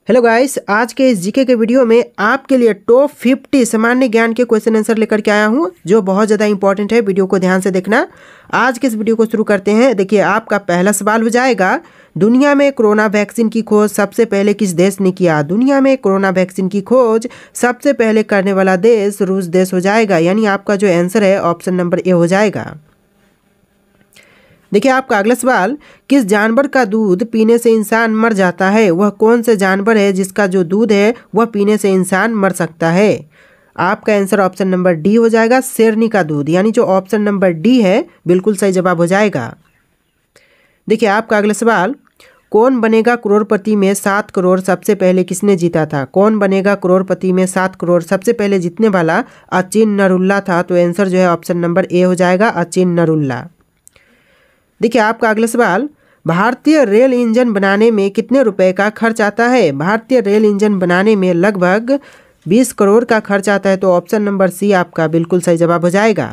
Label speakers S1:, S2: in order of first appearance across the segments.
S1: Hello guys, आज के इस जीके के वीडियो में आपके लिए टॉप 50 सामान्य ज्ञान के क्वेश्चन आंसर लेकर के आया हूं, जो बहुत ज़्यादा इंपॉर्टेंट है। वीडियो को ध्यान से देखना। आज के इस वीडियो को शुरू करते हैं। देखिए, आपका पहला सवाल हो जाएगा, दुनिया में कोरोना वैक्सीन की खोज सबसे पहले किस देश ने किया? दुनिया में कोरोना वैक्सीन की खोज सबसे पहले करने वाला देश रूस देश हो जाएगा। यानी आपका जो आंसर है ऑप्शन नंबर ए हो जाएगा। देखिए, आपका अगला सवाल, किस जानवर का दूध पीने से इंसान मर जाता है? वह कौन से जानवर है जिसका जो दूध है वह पीने से इंसान मर सकता है? आपका आंसर ऑप्शन नंबर डी हो जाएगा, शेरनी का दूध। यानी जो ऑप्शन नंबर डी है बिल्कुल सही जवाब हो जाएगा। देखिए, आपका अगला सवाल, कौन बनेगा करोड़पति में 7 करोड़ सबसे पहले किसने जीता था? कौन बनेगा करोड़पति में 7 करोड़ सबसे पहले जीतने वाला अचिन नरुल्ला था। तो आंसर जो है ऑप्शन नंबर ए हो जाएगा, अचिन नरुल्ला। देखिए, आपका अगला सवाल, भारतीय रेल इंजन बनाने में कितने रुपए का खर्च आता है? भारतीय रेल इंजन बनाने में लगभग 20 करोड़ का खर्च आता है। तो ऑप्शन नंबर सी आपका बिल्कुल सही जवाब हो जाएगा।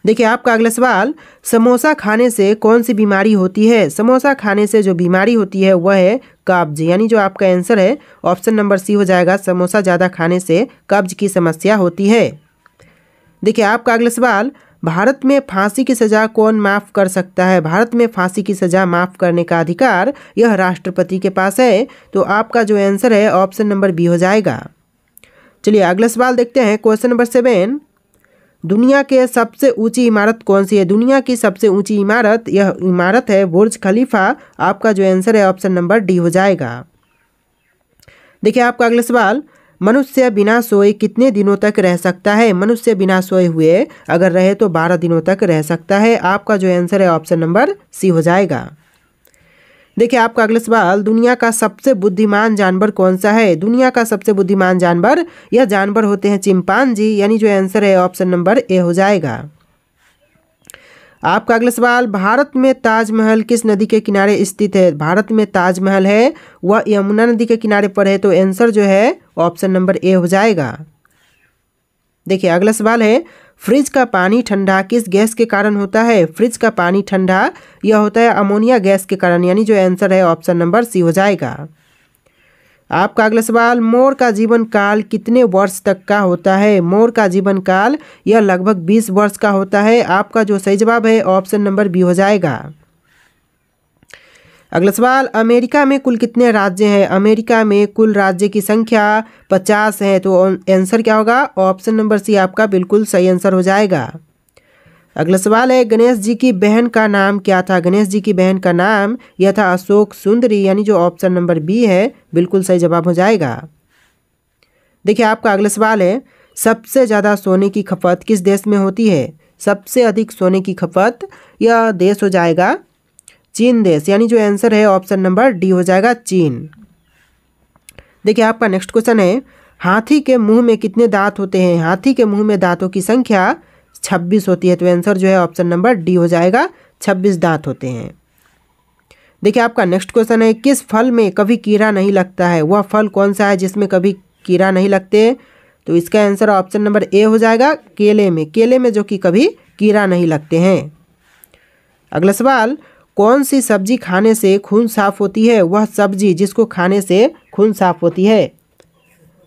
S1: देखिए, आपका अगला सवाल, समोसा खाने से कौन सी बीमारी होती है? समोसा खाने से जो बीमारी होती है वह है कब्ज। यानी जो आपका आंसर है ऑप्शन नंबर सी हो जाएगा, समोसा ज़्यादा खाने से कब्ज की समस्या होती है। देखिए, आपका अगला सवाल, भारत में फांसी की सज़ा कौन माफ़ कर सकता है? भारत में फांसी की सज़ा माफ़ करने का अधिकार यह राष्ट्रपति के पास है। तो आपका जो आंसर है ऑप्शन नंबर बी हो जाएगा। चलिए अगला सवाल देखते हैं। क्वेश्चन नंबर 7, दुनिया के सबसे ऊंची इमारत कौन सी है? दुनिया की सबसे ऊंची इमारत, यह इमारत है बुर्ज खलीफा। आपका जो आंसर है ऑप्शन नंबर डी हो जाएगा। देखिए, आपका अगला सवाल, मनुष्य बिना सोए कितने दिनों तक रह सकता है? मनुष्य बिना सोए हुए अगर रहे तो 12 दिनों तक रह सकता है। आपका जो आंसर है ऑप्शन नंबर सी हो जाएगा। देखिए, आपका अगला सवाल, दुनिया का सबसे बुद्धिमान जानवर कौन सा है? दुनिया का सबसे बुद्धिमान जानवर, यह जानवर होते हैं चिंपांजी। यानी जो आंसर है ऑप्शन नंबर ए हो जाएगा। आपका अगला सवाल, भारत में ताजमहल किस नदी के किनारे स्थित है? भारत में ताजमहल है वह यमुना नदी के किनारे पर है। तो आंसर जो है ऑप्शन नंबर ए हो जाएगा। देखिए, अगला सवाल है, फ्रिज का पानी ठंडा किस गैस के कारण होता है? फ्रिज का पानी ठंडा यह होता है अमोनिया गैस के कारण। यानी जो आंसर है ऑप्शन नंबर सी हो जाएगा। आपका अगला सवाल, मोर का जीवन काल कितने वर्ष तक का होता है? मोर का जीवन काल यह लगभग 20 वर्ष का होता है। आपका जो सही जवाब है ऑप्शन नंबर बी हो जाएगा। अगला सवाल, अमेरिका में कुल कितने राज्य हैं? अमेरिका में कुल राज्य की संख्या 50 है। तो आंसर क्या होगा? ऑप्शन नंबर सी आपका बिल्कुल सही आंसर हो जाएगा। अगला सवाल है, गणेश जी की बहन का नाम क्या था? गणेश जी की बहन का नाम यह था अशोक सुंदरी। यानी जो ऑप्शन नंबर बी है बिल्कुल सही जवाब हो जाएगा। देखिए, आपका अगला सवाल है, सबसे ज़्यादा सोने की खपत किस देश में होती है? सबसे अधिक सोने की खपत यह देश हो जाएगा चीन देश। यानी जो आंसर है ऑप्शन नंबर डी हो जाएगा, चीन। देखिए, आपका नेक्स्ट क्वेश्चन है, हाथी के मुंह में कितने दांत होते हैं? हाथी के मुंह में दांतों की संख्या 26 होती है। तो आंसर जो है ऑप्शन नंबर डी हो जाएगा, 26 दांत होते हैं। देखिए, आपका नेक्स्ट क्वेश्चन है, किस फल में कभी कीड़ा नहीं लगता है? वह फल कौन सा है जिसमें कभी कीड़ा नहीं लगते? तो इसका आंसर ऑप्शन नंबर ए हो जाएगा, केले में। केले में जो कि कभी कीड़ा नहीं लगते हैं। अगला सवाल, कौन सी सब्जी खाने से खून साफ होती है? वह सब्जी जिसको खाने से खून साफ होती है।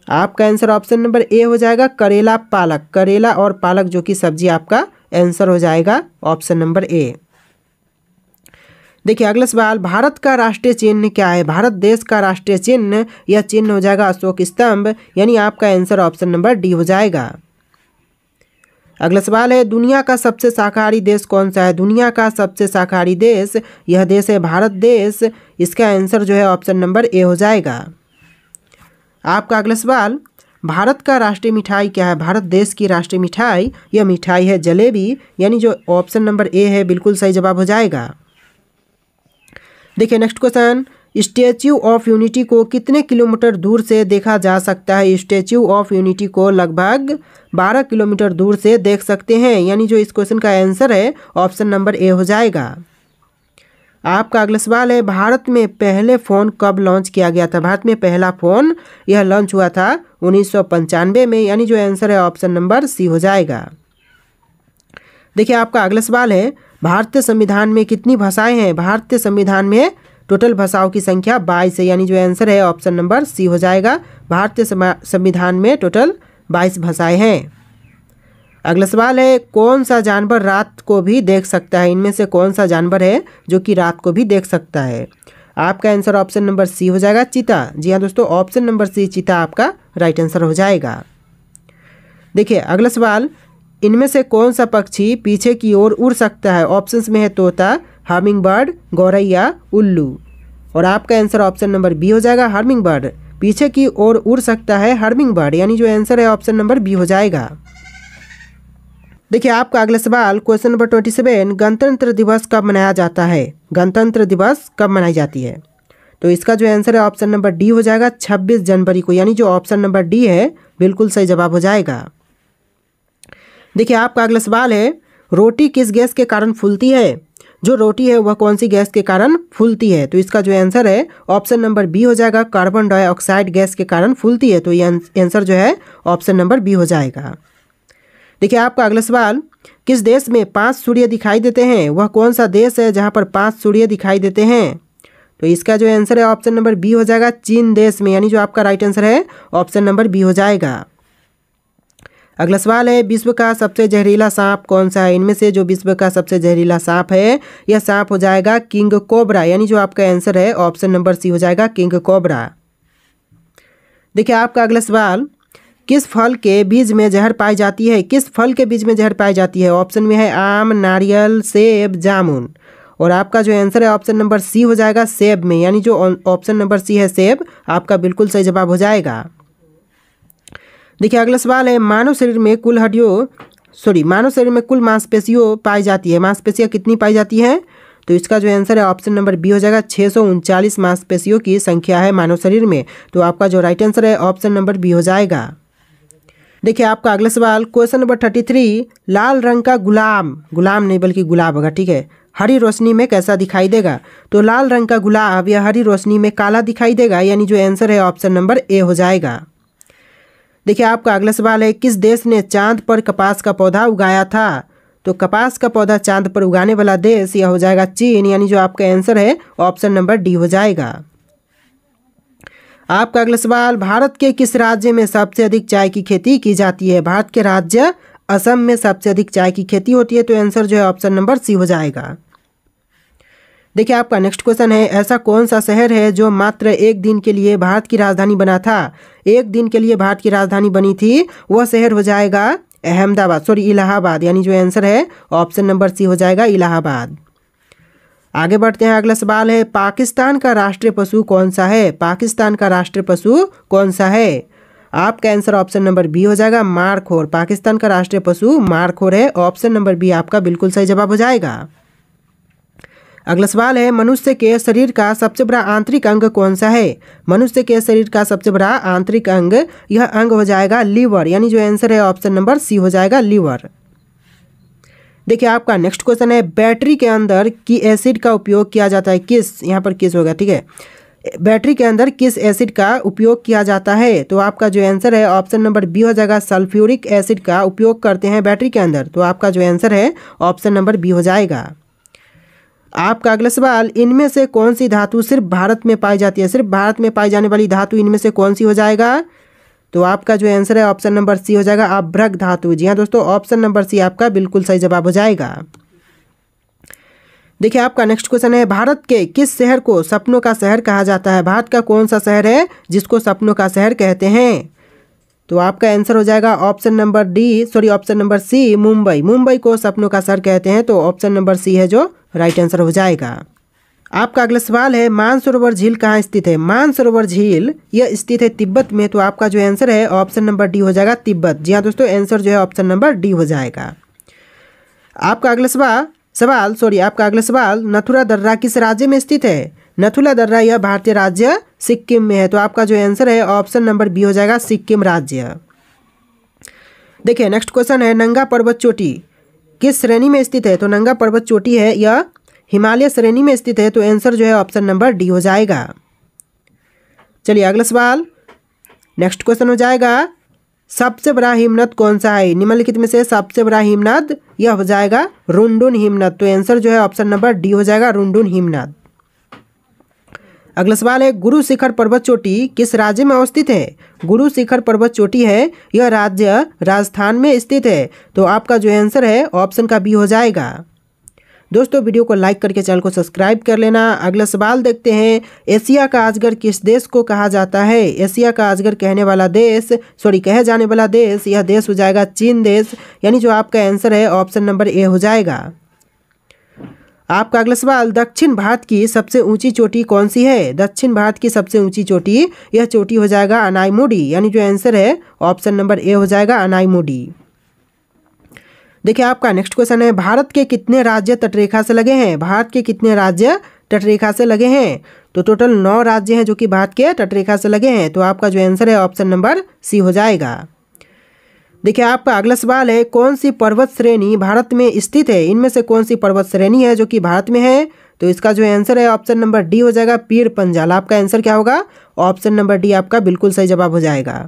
S1: आपका आंसर ऑप्शन नंबर ए हो जाएगा, करेला पालक। करेला और पालक जो कि सब्जी आपका आंसर हो जाएगा ऑप्शन नंबर ए। देखिए, अगला सवाल, भारत का राष्ट्रीय चिन्ह क्या है? भारत देश का राष्ट्रीय चिन्ह, यह चिन्ह हो जाएगा अशोक स्तंभ। यानी आपका आंसर ऑप्शन नंबर डी हो जाएगा। अगला सवाल है, दुनिया का सबसे शाकाहारी देश कौन सा है? दुनिया का सबसे शाकाहारी देश, यह देश है भारत देश। इसका आंसर जो है ऑप्शन नंबर ए हो जाएगा। आपका अगला सवाल, भारत का राष्ट्रीय मिठाई क्या है? भारत देश की राष्ट्रीय मिठाई, यह मिठाई है जलेबी। यानी जो ऑप्शन नंबर ए है बिल्कुल सही जवाब हो जाएगा। देखिए, next question, statue of unity को कितने किलोमीटर दूर से देखा जा सकता है? स्टैच्यू ऑफ यूनिटी को लगभग 12 किलोमीटर दूर से देख सकते हैं। यानी जो इस क्वेश्चन का आंसर है ऑप्शन नंबर ए हो जाएगा। आपका अगला सवाल है, भारत में पहले फ़ोन कब लॉन्च किया गया था? भारत में पहला फ़ोन यह लॉन्च हुआ था 1995 में। यानी जो आंसर है ऑप्शन नंबर सी हो जाएगा। देखिए, आपका अगला सवाल है, भारतीय संविधान में कितनी भाषाएं हैं? भारतीय संविधान में टोटल भाषाओं की संख्या 22 है, यानी जो आंसर है ऑप्शन नंबर सी हो जाएगा। भारतीय संविधान में टोटल 22 भाषाएं हैं। अगला सवाल है, कौन सा जानवर रात को भी देख सकता है? इनमें से कौन सा जानवर है जो कि रात को भी देख सकता है? आपका आंसर ऑप्शन नंबर सी हो जाएगा, चीता। जी हाँ दोस्तों, ऑप्शन नंबर सी चीता आपका राइट आंसर हो जाएगा। देखिए अगला सवाल, इनमें से कौन सा पक्षी पीछे की ओर उड़ सकता है? ऑप्शंस में है तोता, हमिंग बर्ड, गौरैया, उल्लू। और आपका आंसर ऑप्शन नंबर बी हो जाएगा, हमिंग बर्ड। पीछे की ओर उड़ सकता है हमिंग बर्ड, यानी जो आंसर है ऑप्शन नंबर बी हो जाएगा। देखिए आपका अगला सवाल क्वेश्चन नंबर 27, गणतंत्र दिवस कब मनाया जाता है? गणतंत्र दिवस कब मनाई जाती है? तो इसका जो आंसर है ऑप्शन नंबर डी हो जाएगा, 26 जनवरी को, यानी जो ऑप्शन नंबर डी है बिल्कुल सही जवाब हो जाएगा। देखिए आपका अगला सवाल है, रोटी किस गैस के कारण फूलती है? जो रोटी है वह कौन सी गैस के कारण फूलती है? तो इसका जो आंसर है ऑप्शन नंबर बी हो जाएगा, कार्बन डाइऑक्साइड गैस के कारण फूलती है। तो ये आंसर जो है ऑप्शन नंबर बी हो जाएगा। देखिए आपका अगला सवाल, किस देश में 5 सूर्य दिखाई देते हैं? वह कौन सा देश है जहां पर 5 सूर्य दिखाई देते हैं? तो इसका जो आंसर है ऑप्शन नंबर बी हो जाएगा, चीन देश में, यानी जो आपका राइट आंसर है ऑप्शन नंबर बी हो जाएगा। अगला सवाल है, विश्व का सबसे जहरीला सांप कौन सा है? इनमें से जो विश्व का सबसे जहरीला सांप है यह सांप हो जाएगा किंग कोबरा, यानी जो आपका आंसर है ऑप्शन नंबर सी हो जाएगा, किंग कोबरा। देखिए आपका अगला सवाल, किस फल के बीज में जहर पाई जाती है? किस फल के बीज में जहर पाई जाती है? ऑप्शन में है आम, नारियल, सेब, जामुन। और आपका जो आंसर है ऑप्शन नंबर सी हो जाएगा, सेब में, यानी जो ऑप्शन नंबर सी है सेब आपका बिल्कुल सही जवाब हो जाएगा। देखिए अगला सवाल है, मानव शरीर में कुल मांसपेशियों पाई जाती है। मांसपेशियाँ कितनी पाई जाती है? तो इसका जो आंसर है ऑप्शन नंबर बी हो जाएगा, 639 मांसपेशियों की संख्या है मानव शरीर में। तो आपका जो राइट आंसर है ऑप्शन नंबर बी हो जाएगा। देखिए आपका अगला सवाल क्वेश्चन नंबर 33, लाल रंग का गुलाम नहीं बल्कि गुलाब होगा, ठीक है, हरी रोशनी में कैसा दिखाई देगा? तो लाल रंग का गुलाब या हरी रोशनी में काला दिखाई देगा, यानी जो आंसर है ऑप्शन नंबर ए हो जाएगा। देखिए आपका अगला सवाल है, किस देश ने चांद पर कपास का पौधा उगाया था? तो कपास का पौधा चांद पर उगाने वाला देश यह हो जाएगा चीन, यानी जो आपका आंसर है ऑप्शन नंबर डी हो जाएगा। आपका अगला सवाल, भारत के किस राज्य में सबसे अधिक चाय की खेती की जाती है? भारत के राज्य असम में सबसे अधिक चाय की खेती होती है। तो आंसर जो है ऑप्शन नंबर सी हो जाएगा। देखिए आपका नेक्स्ट क्वेश्चन है, ऐसा कौन सा शहर है जो मात्र एक दिन के लिए भारत की राजधानी बना था? एक दिन के लिए भारत की राजधानी बनी थी, वह शहर हो जाएगा इलाहाबाद, यानी जो आंसर है ऑप्शन नंबर सी हो जाएगा, इलाहाबाद। आगे बढ़ते हैं, अगला सवाल है, पाकिस्तान का राष्ट्रीय पशु कौन सा है? पाकिस्तान का राष्ट्रीय पशु कौन सा है? आपका आंसर ऑप्शन नंबर बी हो जाएगा, मारखोर। पाकिस्तान का राष्ट्रीय पशु मारखोर है। ऑप्शन नंबर बी आपका बिल्कुल सही जवाब हो जाएगा। अगला सवाल है, मनुष्य के शरीर का सबसे बड़ा आंतरिक अंग कौन सा है? मनुष्य के शरीर का सबसे बड़ा आंतरिक अंग, यह अंग हो जाएगा लीवर, यानी जो आंसर है ऑप्शन नंबर सी हो जाएगा, लीवर। देखिए आपका नेक्स्ट क्वेश्चन है, बैटरी के अंदर की एसिड का उपयोग किया जाता है किस? यहाँ पर किस होगा, ठीक है, बैटरी के अंदर किस एसिड का उपयोग किया जाता है? तो आपका जो आंसर है ऑप्शन नंबर बी हो जाएगा, सल्फ्यूरिक एसिड का उपयोग करते हैं बैटरी के अंदर। तो आपका जो आंसर है ऑप्शन नंबर बी हो जाएगा। आपका अगला सवाल, इनमें से कौन सी धातु सिर्फ भारत में पाई जाती है? सिर्फ भारत में पाई जाने वाली धातु इनमें से कौन सी हो जाएगा? तो आपका जो आंसर है ऑप्शन नंबर सी हो जाएगा, अभ्रक धातु। जी हाँ दोस्तों, ऑप्शन नंबर सी आपका बिल्कुल सही जवाब हो जाएगा। देखिए आपका नेक्स्ट क्वेश्चन है, भारत के किस शहर को सपनों का शहर कहा जाता है? भारत का कौन सा शहर है जिसको सपनों का शहर कहते हैं? तो आपका आंसर हो जाएगा option number C, Mumbai. Mumbai को सपनों का शहर कहते हैं। तो ऑप्शन नंबर सी है जो राइट आंसर हो जाएगा। आपका अगला सवाल है, मानसरोवर झील कहाँ स्थित है? मानसरोवर झील यह स्थित है तिब्बत में। तो आपका जो आंसर है ऑप्शन नंबर डी हो जाएगा, तिब्बत। जी हाँ दोस्तों, आंसर जो है ऑप्शन नंबर डी हो जाएगा। आपका अगला सवाल, नथुला दर्रा किस राज्य में स्थित है? नथुला दर्रा यह भारतीय राज्य सिक्किम में है। तो आपका जो आंसर है ऑप्शन नंबर बी हो जाएगा, सिक्किम राज्य। देखिए नेक्स्ट क्वेश्चन है, नंगा पर्वत चोटी किस श्रेणी में स्थित है? तो नंगा पर्वत चोटी है यह हिमालय श्रेणी में स्थित है। तो आंसर जो है ऑप्शन नंबर डी हो जाएगा। चलिए अगला सवाल, नेक्स्ट क्वेश्चन हो जाएगा, सबसे बड़ा हिमनद कौन सा है? निम्नलिखित में से सबसे बड़ा हिमनद यह हो जाएगा रुनडुन हिमनद। तो आंसर जो है ऑप्शन नंबर डी हो जाएगा, रुनडुन हिमनद। अगला सवाल है गुरु शिखर पर्वत चोटी किस राज्य में अवस्थित है? गुरु शिखर पर्वत चोटी है यह राज्य राजस्थान में स्थित है। तो आपका जो आंसर है ऑप्शन का बी हो जाएगा। दोस्तों वीडियो को लाइक करके चैनल को सब्सक्राइब कर लेना। अगला सवाल देखते हैं, एशिया का अजगर किस देश को कहा जाता है? एशिया का अजगर कहे जाने वाला देश यह देश हो जाएगा चीन देश, यानी जो आपका आंसर है ऑप्शन नंबर ए हो जाएगा। आपका अगला सवाल, दक्षिण भारत की सबसे ऊंची चोटी कौन सी है? दक्षिण भारत की सबसे ऊंची चोटी यह चोटी हो जाएगा अनाईमुडी, यानी जो आंसर है ऑप्शन नंबर ए हो जाएगा अनाईमुडी। देखिए आपका नेक्स्ट क्वेश्चन है, भारत के कितने राज्य तटरेखा से लगे हैं? भारत के कितने राज्य तटरेखा से लगे हैं? तो टोटल 9 राज्य हैं जो कि भारत के तटरेखा से लगे हैं। तो आपका जो आंसर है ऑप्शन नंबर सी हो जाएगा। देखिए आपका अगला सवाल है, कौन सी पर्वत श्रेणी भारत में स्थित है? इनमें से कौन सी पर्वत श्रेणी है जो कि भारत में है? तो इसका जो आंसर है ऑप्शन नंबर डी हो जाएगा पीर पंजाल। आपका आंसर क्या होगा? ऑप्शन नंबर डी आपका बिल्कुल सही जवाब हो जाएगा।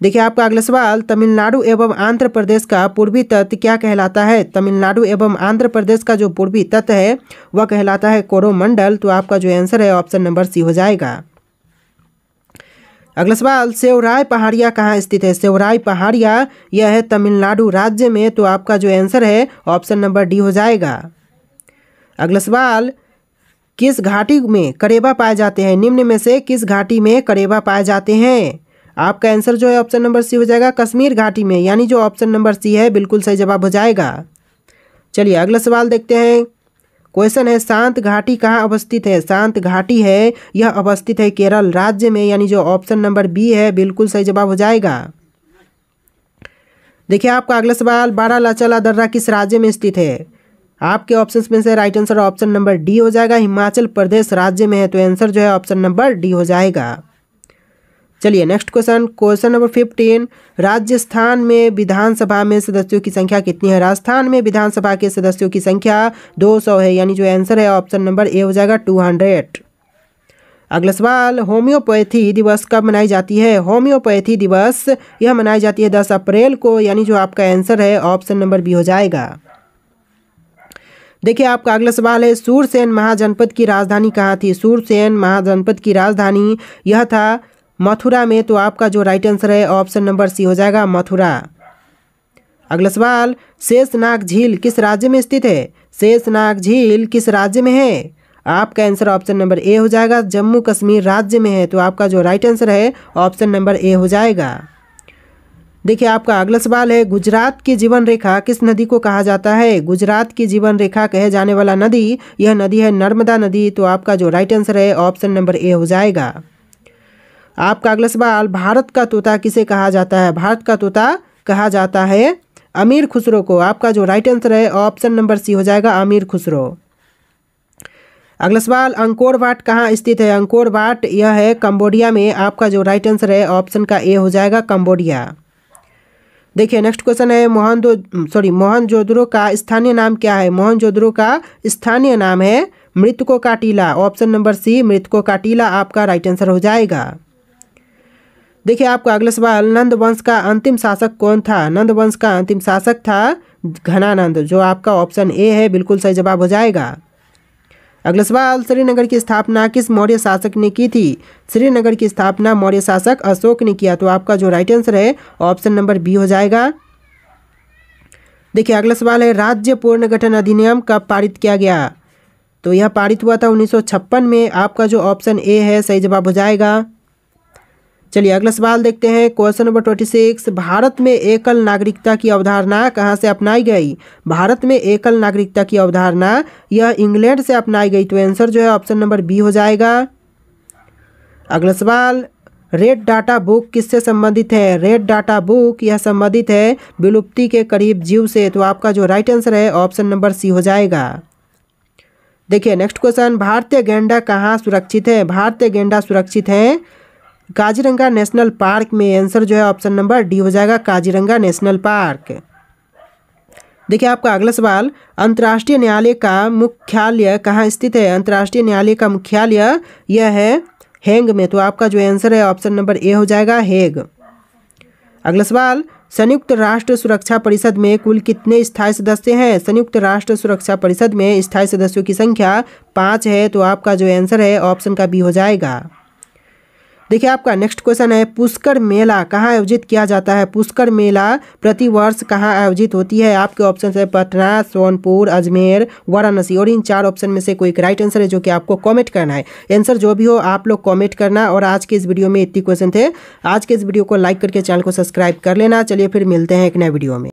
S1: देखिए आपका अगला सवाल, तमिलनाडु एवं आंध्र प्रदेश का पूर्वी तट क्या कहलाता है? तमिलनाडु एवं आंध्र प्रदेश का जो पूर्वी तट है वह कहलाता है कोरोमंडल। तो आपका जो आंसर है ऑप्शन नंबर सी हो जाएगा। अगला सवाल, सेवराय पहाड़ियाँ कहाँ स्थित है? सेवराय पहाड़ियाँ यह है तमिलनाडु राज्य में। तो आपका जो आंसर है ऑप्शन नंबर डी हो जाएगा। अगला सवाल, किस घाटी में करेबा पाए जाते हैं? निम्न में से किस घाटी में करेबा पाए जाते हैं? आपका आंसर जो है ऑप्शन नंबर सी हो जाएगा कश्मीर घाटी में, यानी जो ऑप्शन नंबर सी है बिल्कुल सही जवाब हो जाएगा। चलिए अगला सवाल देखते हैं। क्वेश्चन है, शांत घाटी कहाँ अवस्थित है? शांत घाटी है यह अवस्थित है केरल राज्य में, यानी जो ऑप्शन नंबर बी है बिल्कुल सही जवाब हो जाएगा। देखिए आपका अगला सवाल, बारालाचाला दर्रा किस राज्य में स्थित है? आपके ऑप्शंस में से right answer option number D हो जाएगा, हिमाचल प्रदेश राज्य में है। तो आंसर जो है ऑप्शन नंबर डी हो जाएगा। चलिए नेक्स्ट क्वेश्चन नंबर 15, राजस्थान में विधानसभा में सदस्यों की संख्या कितनी है? राजस्थान में विधानसभा के सदस्यों की संख्या 200 है, यानी जो आंसर है ऑप्शन नंबर ए हो जाएगा 200। अगला सवाल, होम्योपैथी दिवस कब मनाई जाती है? होम्योपैथी दिवस यह मनाई जाती है 10 अप्रैल को, यानी जो आपका आंसर है ऑप्शन नंबर बी हो जाएगा। देखिए आपका अगला सवाल है, सूरसेन महाजनपद की राजधानी कहाँ थी? सूरसेन महाजनपद की राजधानी यह था मथुरा में। तो आपका जो राइट आंसर है ऑप्शन नंबर सी हो जाएगा मथुरा। अगला सवाल, शेषनाग झील किस राज्य में स्थित है? शेषनाग झील किस राज्य में है? आपका आंसर ऑप्शन नंबर ए हो जाएगा जम्मू कश्मीर राज्य में है। तो आपका जो राइट आंसर है ऑप्शन नंबर ए हो जाएगा। देखिए आपका अगला सवाल है, गुजरात की जीवन रेखा किस नदी को कहा जाता है? गुजरात की जीवन रेखा कहे जाने वाला नदी यह नदी है नर्मदा नदी। तो आपका जो राइट आंसर है ऑप्शन नंबर ए हो जाएगा। आपका अगला सवाल, भारत का तोता किसे कहा जाता है? भारत का तोता कहा जाता है अमीर खुसरो को। आपका जो राइट आंसर है ऑप्शन नंबर सी हो जाएगा अमीर खुसरो। अगला सवाल, अंकोर वाट कहाँ स्थित है? अंकोर वाट यह है कंबोडिया में। आपका जो राइट आंसर है ऑप्शन का ए हो जाएगा कंबोडिया। देखिए नेक्स्ट क्वेश्चन है, मोहनजोदड़ो का स्थानीय नाम क्या है? मोहनजोदड़ो का स्थानीय नाम है मृतकों का टीला। ऑप्शन नंबर सी मृतकों का टीला आपका राइट आंसर हो जाएगा। देखिए आपका अगला सवाल, नंद वंश का अंतिम शासक कौन था? नंद वंश का अंतिम शासक था घनानंद। जो आपका ऑप्शन ए है बिल्कुल सही जवाब हो जाएगा। अगला सवाल, श्रीनगर की स्थापना किस मौर्य शासक ने की थी? श्रीनगर की स्थापना मौर्य शासक अशोक ने किया। तो आपका जो राइट आंसर है ऑप्शन नंबर बी हो जाएगा। देखिए अगला सवाल है, राज्य पुनर्गठन अधिनियम कब पारित किया गया? तो यह पारित हुआ था 1956 में। आपका जो ऑप्शन ए है सही जवाब हो जाएगा। चलिए अगला सवाल देखते हैं। क्वेश्चन नंबर 26, भारत में एकल नागरिकता की अवधारणा कहाँ से अपनाई गई? भारत में एकल नागरिकता की अवधारणा यह इंग्लैंड से अपनाई गई। तो आंसर जो है ऑप्शन नंबर बी हो जाएगा। अगला सवाल, रेड डाटा बुक किससे संबंधित है? रेड डाटा बुक यह संबंधित है विलुप्ति के करीब जीव से। तो आपका जो राइट आंसर है ऑप्शन नंबर सी हो जाएगा। देखिए नेक्स्ट क्वेश्चन, भारतीय गैंडा कहाँ सुरक्षित है? भारतीय गैंडा सुरक्षित है काजीरंगा नेशनल पार्क में। आंसर जो है ऑप्शन नंबर डी हो जाएगा काजीरंगा नेशनल पार्क। देखिए आपका अगला सवाल, अंतर्राष्ट्रीय न्यायालय का मुख्यालय कहाँ स्थित है? अंतर्राष्ट्रीय न्यायालय का मुख्यालय यह है हेग में। तो आपका जो आंसर है ऑप्शन नंबर ए हो जाएगा हेग। अगला सवाल, संयुक्त राष्ट्र सुरक्षा परिषद में कुल कितने स्थायी सदस्य हैं? संयुक्त राष्ट्र सुरक्षा परिषद में स्थायी सदस्यों की संख्या 5 है, तो आपका जो आंसर है ऑप्शन का बी हो जाएगा। देखिए आपका नेक्स्ट क्वेश्चन है, पुष्कर मेला कहाँ आयोजित किया जाता है? पुष्कर मेला प्रतिवर्ष कहाँ आयोजित होती है? आपके ऑप्शन है पटना, सोनपुर, अजमेर, वाराणसी, और इन 4 ऑप्शन में से कोई एक राइट आंसर है जो कि आपको कमेंट करना है। आंसर जो भी हो आप लोग कमेंट करना। और आज के इस वीडियो में इतनी क्वेश्चन थे। आज के इस वीडियो को लाइक करके चैनल को सब्सक्राइब कर लेना। चलिए फिर मिलते हैं एक नए वीडियो में।